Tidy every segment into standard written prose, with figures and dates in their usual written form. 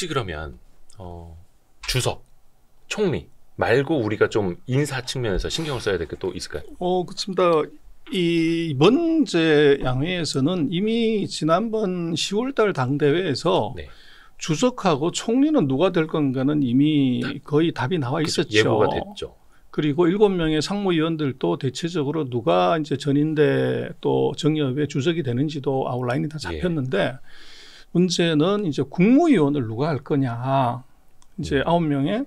혹시 그러면 주석, 총리 말고 우리가 좀 인사 측면에서 신경을 써야 될 게 또 있을까요? 그렇습니다. 이번 제 양회에서는 이미 지난번 10월달 당대회에서 네. 주석하고 총리는 누가 될 건가는 이미 거의 답이 나와 있었죠. 예고가 됐죠. 그리고 7명의 상무위원들도 대체적으로 누가 이제 전인대 또 정의협의 주석이 되는지도 아웃라인이 다 잡혔는데 예. 문제는 이제 국무위원을 누가 할 거냐. 이제 9명의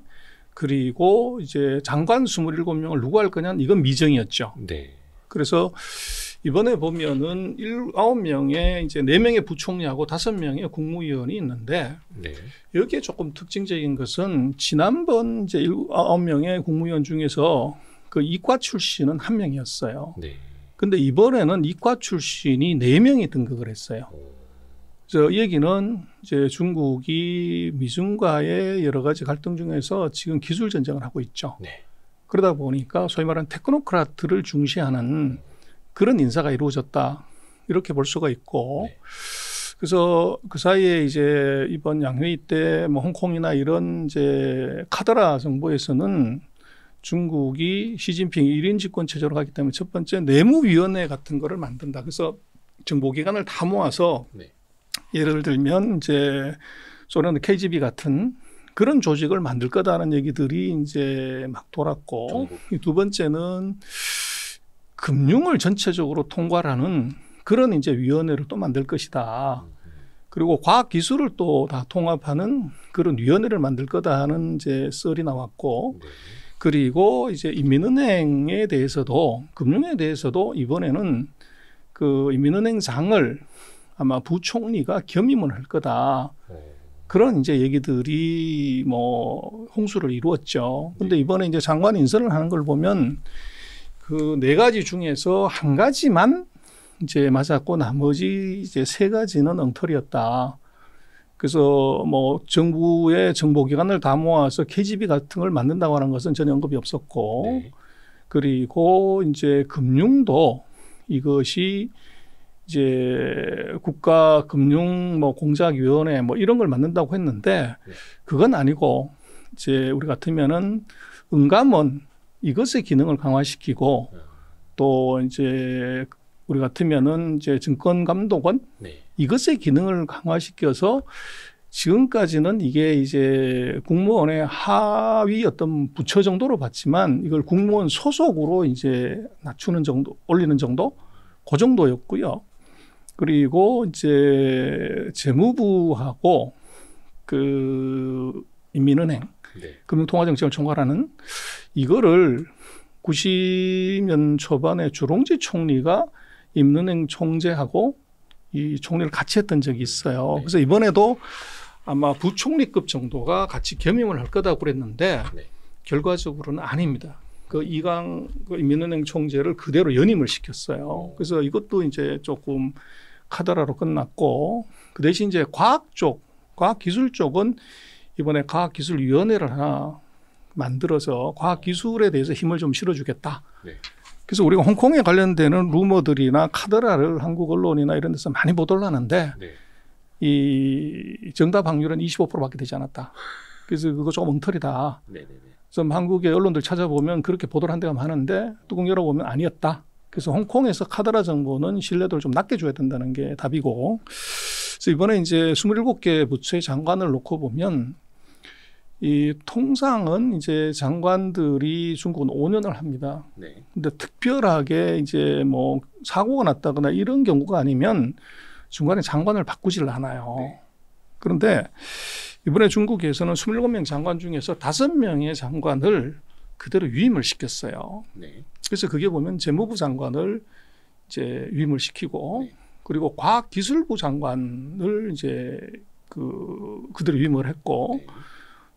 그리고 이제 장관 27명을 누가 할 거냐 이건 미정이었죠. 네. 그래서 이번에 보면은 9명의 이제 4명의 부총리하고 5명의 국무위원이 있는데 네. 여기에 조금 특징적인 것은 지난번 이제 9명의 국무위원 중에서 그 이과 출신은 1명이었어요. 네. 근데 이번에는 이과 출신이 4명이 등극을 했어요. 그래서 얘기는 이제 중국이 미중과의 여러 가지 갈등 중에서 지금 기술 전쟁을 하고 있죠. 네. 그러다 보니까 소위 말하는 테크노크라트를 중시하는 그런 인사가 이루어졌다. 이렇게 볼 수가 있고. 네. 그래서 그 사이에 이제 이번 양회의 때 뭐 홍콩이나 이런 이제 카더라 정부에서는 중국이 시진핑이 1인 집권 체제로 가기 때문에 첫 번째 내무위원회 같은 거를 만든다. 그래서 정보기관을 다 모아서 네. 예를 들면 이제 소련의 KGB 같은 그런 조직을 만들 거다라는 얘기들이 이제 막 돌았고 두 번째는 금융을 전체적으로 통괄하는 그런 이제 위원회를 또 만들 것이다. 그리고 과학기술을 또 다 통합하는 그런 위원회를 만들 거다 하는 이제 썰이 나왔고 그리고 이제 인민은행에 대해서도 금융에 대해서도 이번에는 그 인민은행장을 아마 부총리가 겸임을 할 거다. 그런 이제 얘기들이 뭐 홍수를 이루었죠. 근데 이번에 이제 장관 인선을 하는 걸 보면 그 4가지 중에서 1가지만 이제 맞았고 나머지 이제 3가지는 엉터리였다. 그래서 뭐 정부의 정보기관을 다 모아서 KGB 같은 걸 만든다고 하는 것은 전혀 언급이 없었고 네. 그리고 이제 금융도 이것이 이제 국가금융공작위원회 뭐 이런 걸 만든다고 했는데 그건 아니고 이제 우리 같으면은 은감원 이것의 기능을 강화시키고 또 이제 우리 같으면은 이제 증권감독원 네. 이것의 기능을 강화시켜서 지금까지는 이게 이제 국무원의 하위 어떤 부처 정도로 봤지만 이걸 국무원 소속으로 이제 낮추는 정도, 올리는 정도 그 정도였고요. 그리고 이제 재무부하고 그 인민은행 네. 금융통화정책을 총괄하는 이거를 90년 초반에 주롱지 총리가 인민은행 총재하고 이 총리를 같이 했던 적이 있어요. 네. 그래서 이번에도 아마 부총리급 정도가 같이 겸임을 할 거다고 그랬는데 네. 결과적으로는 아닙니다. 그 이강 그 인민은행 총재를 그대로 연임을 시켰어요. 그래서 이것도 이제 조금 카더라로 끝났고 그 대신 이제 과학 쪽, 과학기술 쪽은 이번에 과학기술위원회를 하나 만들어서 과학기술에 대해서 힘을 좀 실어주겠다. 네. 그래서 우리가 홍콩에 관련되는 루머들이나 카더라를 한국 언론이나 이런 데서 많이 보도를 하는데 네. 이 정답 확률은 25%밖에 되지 않았다. 그래서 그거 조금 엉터리다. 네. 그래서 한국의 언론들 찾아보면 그렇게 보도를 한 데가 많은데 뚜껑 열어보면 아니었다. 그래서 홍콩에서 카더라 정보는 신뢰도를 좀 낮게 줘야 된다는 게 답이고 그래서 이번에 이제 27개 부처의 장관을 놓고 보면 이 통상은 이제 장관들이 중국은 5년을 합니다. 네. 근데 특별하게 이제 뭐 사고가 났다거나 이런 경우가 아니면 중간에 장관을 바꾸질 않아요. 네. 그런데 이번에 중국에서는 27명 장관 중에서 5명의 장관을 그대로 위임을 시켰어요. 네. 그래서 그게 보면 재무부 장관을 이제 위임을 시키고 네. 그리고 과학기술부 장관을 이제 그대로 위임을 했고 네.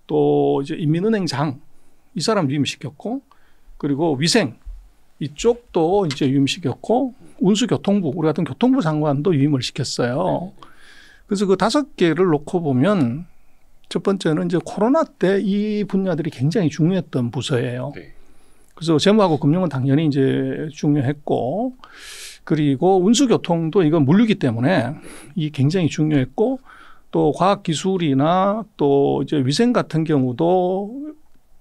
또 이제 인민은행장 이 사람 위임시켰고 그리고 위생 이쪽도 이제 위임시켰고 운수교통부 우리 같은 교통부 장관도 위임을 시켰어요. 그래서 그 5개를 놓고 보면 첫 번째는 이제 코로나 때 이 분야들이 굉장히 중요했던 부서예요. 그래서 재무하고 금융은 당연히 이제 중요했고 그리고 운수교통도 이건 물류기 때문에 이 굉장히 중요했고 또 과학기술이나 또 이제 위생 같은 경우도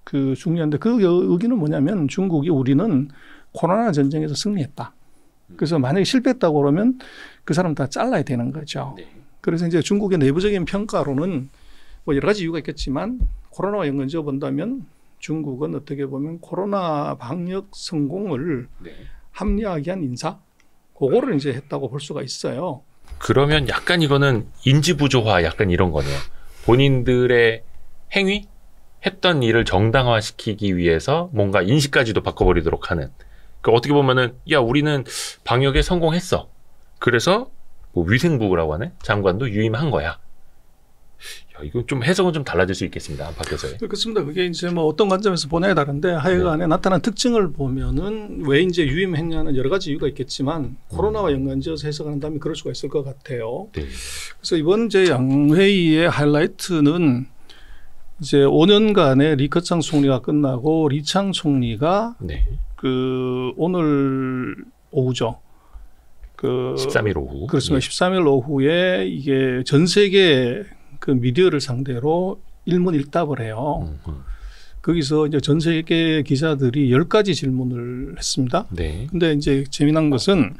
그 중요한데 그 의기는 뭐냐면 중국이 우리는 코로나 전쟁에서 승리했다. 그래서 만약에 실패했다고 그러면 그 사람 다 잘라야 되는 거죠. 네. 그래서 이제 중국의 내부적인 평가로는 뭐 여러 가지 이유가 있겠지만 코로나와 연관지어 본다면 중국은 어떻게 보면 코로나 방역 성공을 네. 합리화하기 위한 인사 그거를 이제 했다고 볼 수가 있어요. 그러면 약간 이거는 인지부조화 약간 이런 거네요. 본인들의 행위? 했던 일을 정당화시키기 위해서 뭔가 인식까지도 바꿔버리도록 하는. 그 어떻게 보면은 야 우리는 방역에 성공했어. 그래서 뭐 위생부라고 하네 장관도 유임한 거야. 야, 이거 좀 해석은 좀 달라질 수 있겠습니다. 안팎에서의. 그렇습니다. 그게 이제 뭐 어떤 관점에서 보냐에 다른데 하여간에 네. 나타난 특징을 보면은 왜 이제 유임했냐는 여러 가지 이유가 있겠지만 코로나와 연관지어서 해석한다면 그럴 수가 있을 것 같아요. 네. 그래서 이번 이제 양회의의 하이라이트는 이제 5년간의 리커창 총리가 끝나고 리창 총리가 네. 그 오늘 오후죠. 그 13일 오후. 그렇습니다. 13일 오후에 이게 전 세계 그 미디어를 상대로 일문일답을 해요. 거기서 이제 전 세계 기자들이 10가지 질문을 했습니다. 네. 근데 이제 재미난 것은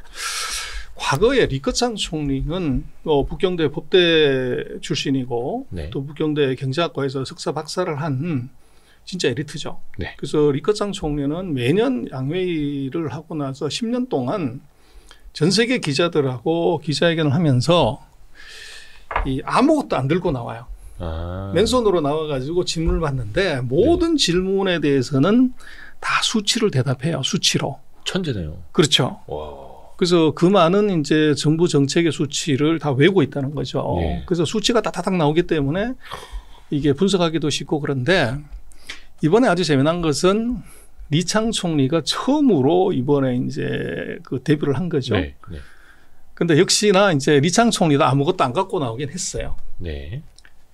과거에 리커창 총리는 북경대 법대 출신이고 네. 또 북경대 경제학과에서 석사 박사를 한 진짜 에리트죠. 네. 그래서 리커창 총리는 매년 양회의를 하고 나서 10년 동안 전 세계 기자들하고 기자회견을 하면서 이 아무것도 안 들고 나와요. 아. 맨손으로 나와가지고 질문을 받는데 모든 질문에 대해서는 다 수치를 대답해요. 수치로. 천재네요. 그렇죠. 와. 그래서 그 많은 이제 정부 정책의 수치를 다 외우고 있다는 거죠. 예. 그래서 수치가 따다닥 나오기 때문에 이게 분석하기도 쉽고 그런데 이번에 아주 재미난 것은 리창 총리가 처음으로 이번에 이제 그 데뷔를 한 거죠. 네. 네. 근데 역시나 이제 리창 총리도 아무것도 안 갖고 나오긴 했어요. 네.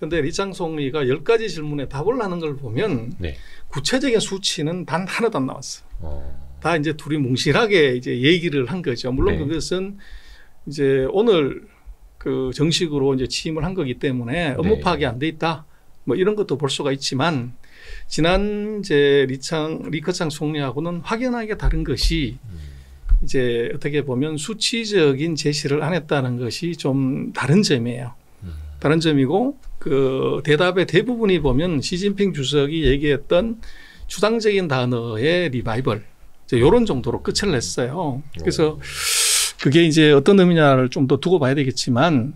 근데 리창 총리가 10가지 질문에 답을 하는 걸 보면 네. 구체적인 수치는 단 하나도 안 나왔어요. 어. 다 이제 둘이 뭉실하게 이제 얘기를 한 거죠. 물론 네. 그것은 이제 오늘 그 정식으로 이제 취임을 한 거기 때문에 업무 네. 파악이 안 돼 있다. 뭐 이런 것도 볼 수가 있지만 지난 이제 리커창 총리하고는 확연하게 다른 것이 이제 어떻게 보면 수치적인 제시를 안 했다는 것이 좀 다른 점이에요. 다른 점이고 그 대답의 대부분이 보면 시진핑 주석이 얘기했던 추상적인 단어의 리바이벌 이런 정도로 끝을 냈어요. 그래서 그게 이제 어떤 의미냐를 좀 더 두고 봐야 되겠지만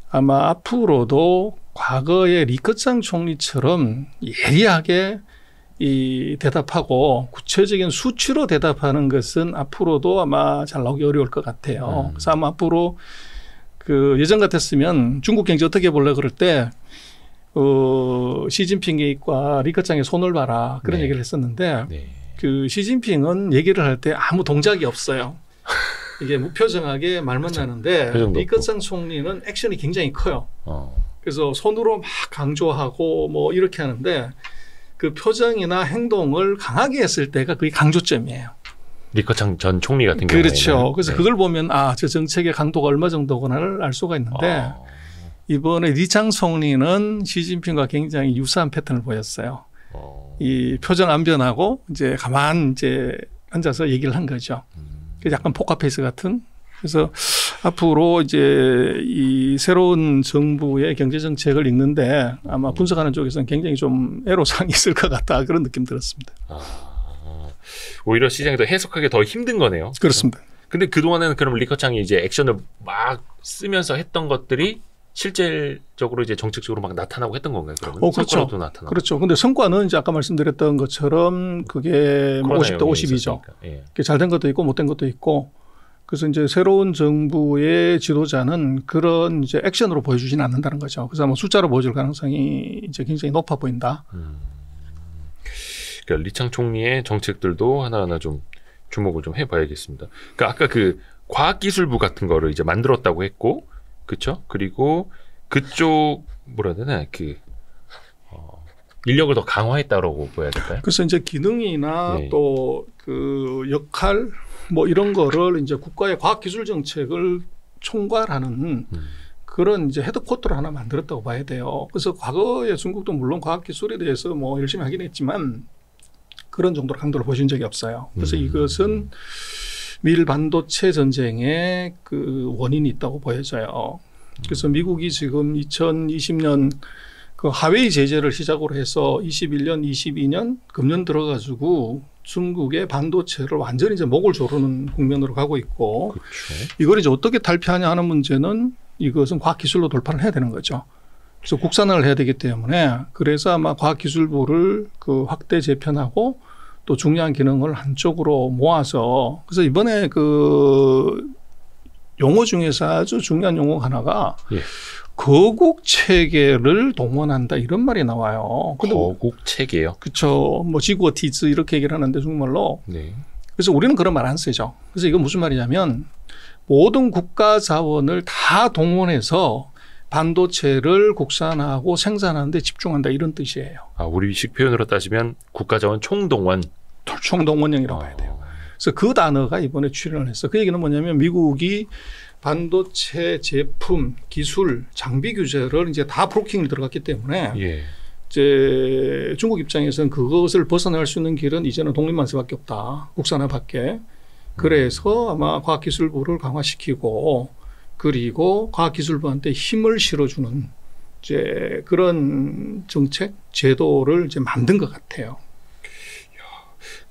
아마 앞으로도 과거의 리커창 총리처럼 예리하게 이 대답하고 구체적인 수치로 대답하는 것은 앞으로도 아마 잘 나오기 어려울 것 같아요. 그래서 아마 앞으로 그 예전 같았으면 중국 경제 어떻게 볼래 그럴 때 시진핑과 리커창의 손을 봐라 그런 네. 얘기를 했었는데 네. 그 시진핑은 얘기를 할 때 아무 동작이 없어요. 이게 무표정하게 말만 나는데 리커창 총리는 액션이 굉장히 커요. 그래서 손으로 막 강조하고 뭐 이렇게 하는데 그 표정이나 행동을 강하게 했을 때가 그게 강조점이에요. 리커창 전 총리 같은 경우에는. 그렇죠. 그래서 네. 그걸 보면 저 정책의 강도가 얼마 정도구나를 알 수가 있는데 이번에 리창 총리는 시진핑과 굉장히 유사한 패턴을 보였어요. 이 표정 안 변하고 이제 가만 이제 앉아서 얘기를 한 거죠. 약간 포카페이스 같은. 그래서 앞으로 이제 이 새로운 정부의 경제 정책을 읽는데 아마 분석하는 쪽에서는 굉장히 좀 애로사항이 있을 것 같다 그런 느낌 들었습니다. 오히려 시장이 더 해석하기 더 힘든 거네요. 그렇습니다. 근데 그동안에는 그럼 리커창이 이제 액션을 막 쓰면서 했던 것들이 실질적으로 이제 정책적으로 막 나타나고 했던 건가요? 그러면 그렇죠. 성과로도 나타나고. 그렇죠. 근데 성과는 이제 아까 말씀드렸던 것처럼 그게 50대 50이죠. 예. 잘된 것도 있고 못된 것도 있고. 그래서 이제 새로운 정부의 지도자는 그런 이제 액션으로 보여주지는 않는다는 거죠. 그래서 아마 숫자로 보여줄 가능성이 이제 굉장히 높아 보인다. 그러니까 리창 총리의 정책들도 하나하나 좀 주목을 좀 해봐야겠습니다. 그러니까 아까 그 과학기술부 같은 거를 이제 만들었다고 했고, 그렇죠? 그리고 그쪽 뭐라 해야 되나 인력을 더 강화했다라고 보여야 될까요? 그래서 이제 기능이나 네. 또 그 역할 뭐 이런 거를 이제 국가의 과학기술 정책을 총괄하는 그런 이제 헤드쿼터를 하나 만들었다고 봐야 돼요. 그래서 과거에 중국도 물론 과학기술에 대해서 뭐 열심히 하긴 했지만 그런 정도로 강도를 보신 적이 없어요. 그래서 이것은 미일 반도체 전쟁의 그 원인이 있다고 보여져요. 그래서 미국이 지금 2020년 그 하웨이 제재를 시작으로 해서 21년, 22년 금년 들어가지고 중국의 반도체를 완전히 이제 목을 조르는 국면으로 가고 있고, 그렇죠. 이걸 이제 어떻게 탈피하냐 하는 문제는 이것은 과학기술로 돌파를 해야 되는 거죠. 그래서 국산화를 해야 되기 때문에 그래서 아마 과학기술부를 그 확대 재편하고 또 중요한 기능을 한쪽으로 모아서, 그래서 이번에 그 용어 중에서 아주 중요한 용어 하나가 예. 거국 체계를 동원한다 이런 말이 나와요. 거국 체계요? 그렇죠. 뭐 지구어티즈 이렇게 얘기를 하는데 중국말로. 네. 그래서 우리는 그런 말 안 쓰죠. 그래서 이건 무슨 말이냐면 모든 국가 자원을 다 동원해서 반도체를 국산화하고 생산하는 데 집중한다 이런 뜻이에요. 아, 우리식 표현으로 따지면 국가자원 총동원. 총동원령이라고 봐야 돼요. 그래서 그 단어가 이번에 출연을 했어. 그 얘기는 뭐냐면 미국이 반도체 제품, 기술, 장비 규제를 이제 다 브로킹을 들어갔기 때문에 예. 이제 중국 입장에서는 그것을 벗어날 수 있는 길은 이제는 독립만세밖에 없다. 국산화밖에. 그래서 아마 과학기술부를 강화시키고 그리고 과학기술부한테 힘을 실어주는 이제 그런 정책, 제도를 이제 만든 것 같아요.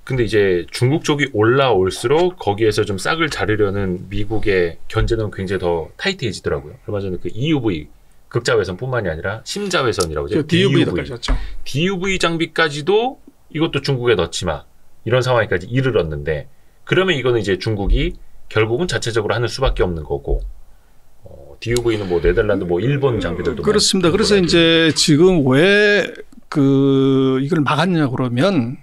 근데 이제 중국 쪽이 올라올수록 거기에서 좀 싹을 자르려는 미국의 견제는 굉장히 더 타이트해지더라고요. 얼마 전에 그 EUV 극자외선뿐만이 아니라 심자외선이라고 하죠. DUV까지 왔죠. DUV 장비까지도 이것도 중국에 넣지 마. 이런 상황까지 이르렀는데, 그러면 이거는 이제 중국이 결국은 자체적으로 하는 수밖에 없는 거고, DUV는 뭐 네덜란드, 뭐 일본 장비들도 그렇습니다. 그래서 이제 지금 왜 이걸 막았냐 그러면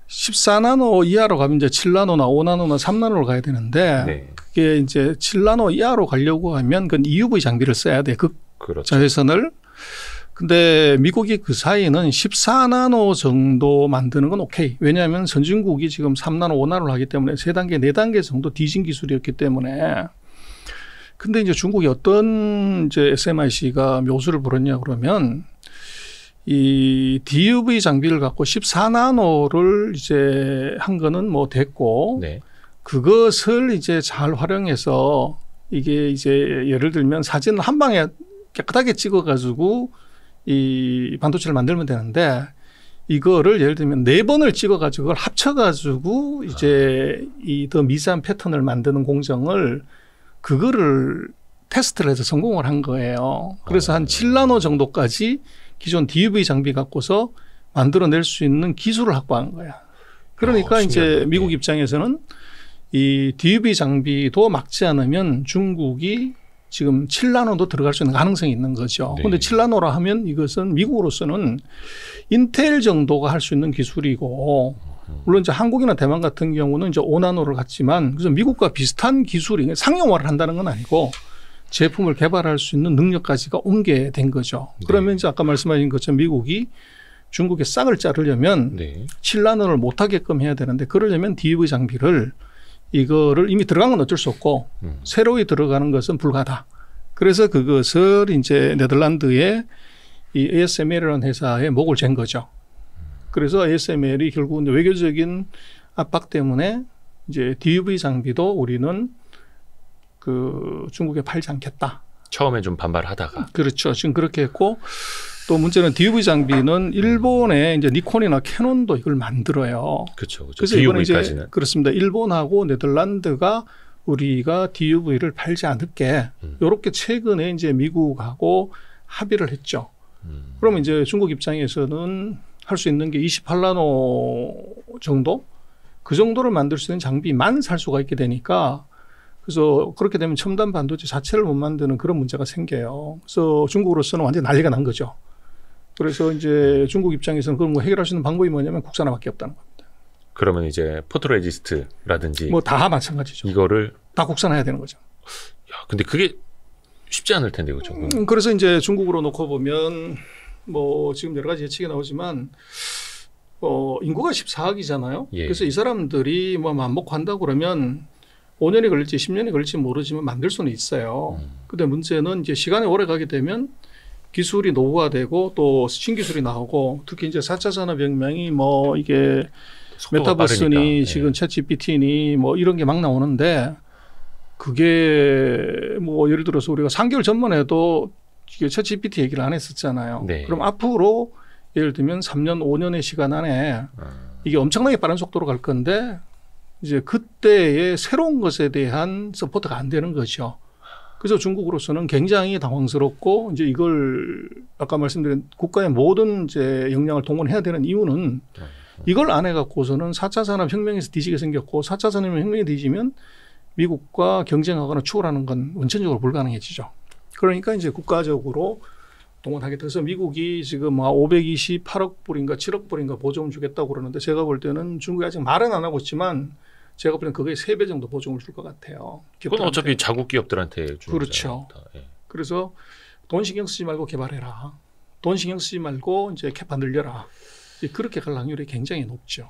14나노 이하로 가면 이제 7나노나 5나노나 3나노로 가야 되는데 네. 그게 이제 7나노 이하로 가려고 하면 그건 EUV 장비를 써야 돼. 극자외선을. 근데 미국이 그 사이는 14나노 정도 만드는 건 오케이. 왜냐하면 선진국이 지금 3나노, 5나노를 하기 때문에 3단계, 4단계 정도 뒤진 기술이었기 때문에. 근데 이제 중국이 어떤 이제 SMIC가 묘수를 부렸냐 그러면 이 DUV 장비를 갖고 14나노를 이제 한 거는 뭐 됐고, 네. 그것을 이제 잘 활용해서 이게 이제 예를 들면 사진을 한 방에 깨끗하게 찍어가지고 이 반도체를 만들면 되는데, 이거를 예를 들면 4번을 찍어가지고 그걸 합쳐가지고 이제 이 더 미세한 패턴을 만드는 공정을 그거를 테스트를 해서 성공을 한 거예요. 그래서 한 7나노 정도까지 기존 DUV 장비 갖고서 만들어낼 수 있는 기술을 확보한 거야. 그러니까 이제 미국 입장에서는 이 DUV 장비도 막지 않으면 중국이 지금 7나노도 들어갈 수 있는 가능성이 있는 거죠. 그런데 7나노라 하면 이것은 미국으로서는 인텔 정도가 할 수 있는 기술이고, 물론 이제 한국이나 대만 같은 경우는 이제 5나노를 갖지만, 그래서 미국과 비슷한 기술이 상용화를 한다는 건 아니고 제품을 개발할 수 있는 능력까지가 온 게 된 거죠. 그러면 이제 아까 말씀하신 것처럼 미국이 중국의 싹을 자르려면 7나노를 못 하게끔 해야 되는데, 그러려면 DUV 장비를 이거를 이미 들어간 건 어쩔 수 없고 새로이 들어가는 것은 불가하다. 그래서 그것을 이제 네덜란드의 이 ASML이라는 회사에 목을 잰 거죠. 그래서 ASML이 결국은 외교적인 압박 때문에 이제 DUV 장비도 우리는 그 중국에 팔지 않겠다. 처음에 좀 반발하다가. 그렇죠. 지금 그렇게 했고, 또 문제는 DUV 장비는 일본의 이제 니콘이나 캐논도 이걸 만들어요. 그렇죠. 그래서 이번에 이제 그렇습니다. 일본하고 네덜란드가 우리가 DUV를 팔지 않을게 이렇게 최근에 이제 미국하고 합의를 했죠. 그러면 이제 중국 입장에서는 할 수 있는 게 28나노 정도? 그 정도를 만들 수 있는 장비만 살 수가 있게 되니까, 그래서 그렇게 되면 첨단 반도체 자체를 못 만드는 그런 문제가 생겨요. 그래서 중국으로서는 완전히 난리가 난 거죠. 그래서 이제 중국 입장에서는 그럼 뭐 해결할 수 있는 방법이 뭐냐면 국산화밖에 없다는 겁니다. 그러면 이제 포토레지스트라든지 뭐 다 마찬가지죠. 이거를 다 국산화해야 되는 거죠. 야, 근데 그게 쉽지 않을 텐데, 그렇죠? 그래서 이제 중국으로 놓고 보면 뭐 지금 여러 가지 예측이 나오지만 인구가 14억이잖아요. 예. 그래서 이 사람들이 뭐 맘먹고 한다고 그러면 5년이 걸릴지 10년이 걸릴지 모르지만 만들 수는 있어요. 근데 문제는 이제 시간이 오래 가게 되면 기술이 노후화되고 또 신기술이 나오고 특히 이제 4차 산업혁명이 뭐 이게 메타버스니 빠르니까. 지금 챗 GPT니 뭐 이런 게 막 나오는데 그게 뭐 예를 들어서 우리가 3개월 전만 해도 이게 챗 GPT 얘기를 안 했었잖아요. 네. 그럼 앞으로 예를 들면 3년, 5년의 시간 안에 이게 엄청나게 빠른 속도로 갈 건데 이제 그때의 새로운 것에 대한 서포트가 안 되는 거죠. 그래서 중국으로서는 굉장히 당황스럽고 이제 이걸 아까 말씀드린 국가의 모든 이제 역량을 동원해야 되는 이유는 이걸 안 해갖고서는 4차 산업혁명에서 뒤지게 생겼고 4차 산업혁명이 뒤지면 미국과 경쟁하거나 추월하는 건 원천적으로 불가능해지죠. 그러니까 이제 국가적으로 동원하게 돼서 미국이 지금 528억 불인가 7억 불인가 보조금 주겠다고 그러는데 제가 볼 때는 중국이 아직 말은 안 하고 있지만 제가 볼 때는 그게 3배 정도 보조금을 줄 것 같아요. 그건 어차피 자국 기업들한테 주는 그렇죠. 거잖아요. 예. 그래서 돈 신경 쓰지 말고 개발해라. 돈 신경 쓰지 말고 이제 캐파 늘려라. 그렇게 갈 확률이 굉장히 높죠.